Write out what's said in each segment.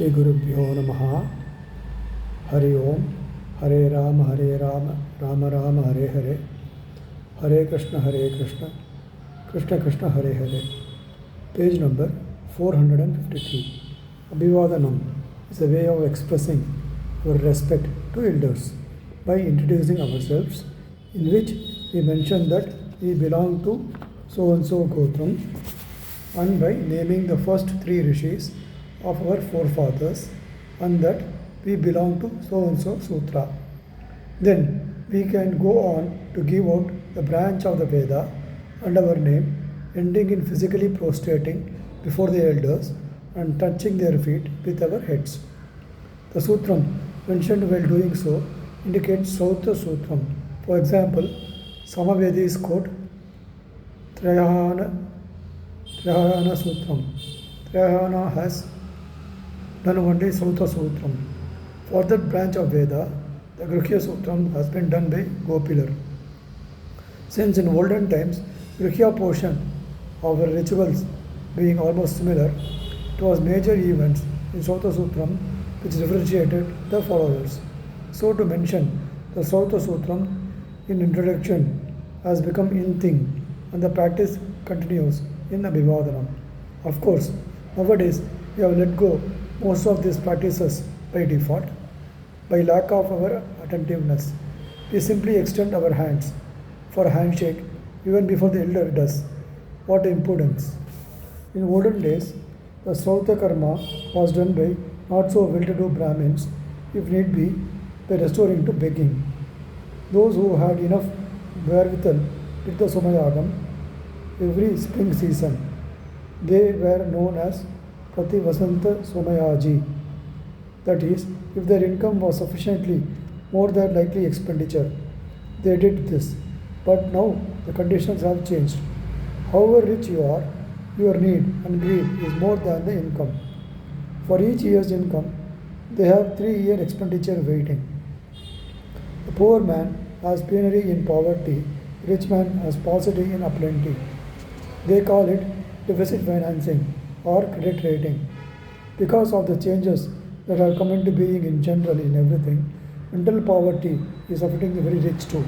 Shri Gurubhyo Namaha. Hari Om. Hare Rama, Rama Rama, Hare Hare. Hare Krishna, Krishna Krishna, Hare Hare. Page number 453. Abhivadanam is a way of expressing our respect to elders by introducing ourselves, in which we mention that we belong to so and so Gotram, and by naming the first three rishis of our forefathers, and that we belong to so and so Sutra. Then we can go on to give out the branch of the Veda and our name, ending in physically prostrating before the elders and touching their feet with our heads. The Sutram mentioned while doing so indicates Sautra Sutram. For example, Samavedis quote Trayahana Sutram. Trayahana has done only Sautra Sutram. For that branch of Veda, the Grihya Sutram has been done by Gopilar. Since in olden times, Grihya portion of our rituals being almost similar, it was major events in Sautra Sutram which differentiated the followers. So to mention the Sautra Sutram in introduction has become in thing, and the practice continues in Abhivadanam. Of course, nowadays we have let go most of these practices by default. By lack of our attentiveness, we simply extend our hands for a handshake even before the elder does. What impudence! In olden days, the Srauta karma was done by not so well-to-do Brahmins, if need be, by restoring to begging. Those who had enough wherewithal did the Somayagam every spring season. They were known as Prati Vasanta Somayaji. That is, if their income was sufficiently more than likely expenditure, they did this. But now the conditions have changed. However rich you are, your need and greed is more than the income. For each year's income, they have 3-year expenditure waiting. The poor man has penury in poverty, the rich man has paucity in aplenty. They call it deficit financing or credit rating. Because of the changes that have come into being in general in everything, mental poverty is affecting the very rich too.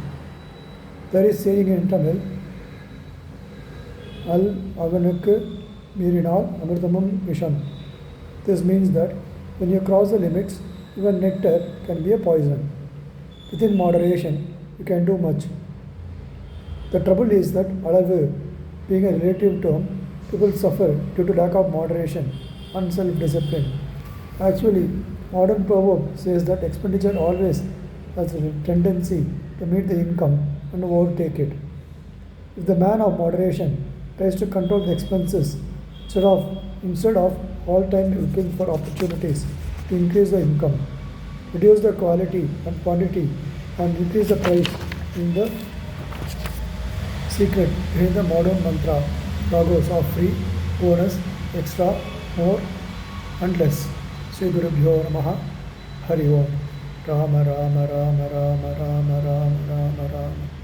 There is saying in Tamil, Al Avanukku Mirinal Amritamam Visham. This means that when you cross the limits, even nectar can be a poison. Within moderation, you can do much. The trouble is that alavu, being a relative term, people suffer due to lack of moderation and self-discipline. Actually, modern proverb says that expenditure always has a tendency to meet the income and overtake it. If the man of moderation tries to control the expenses instead of all time looking for opportunities to increase the income, reduce the quality and quantity, and increase the price in the secret behind the modern mantra logos of free, bonus, extra, more, and less. Shri Gurubhyo Namaha. Hari Om. Rama Rama Rama Rama Rama Rama Rama Rama.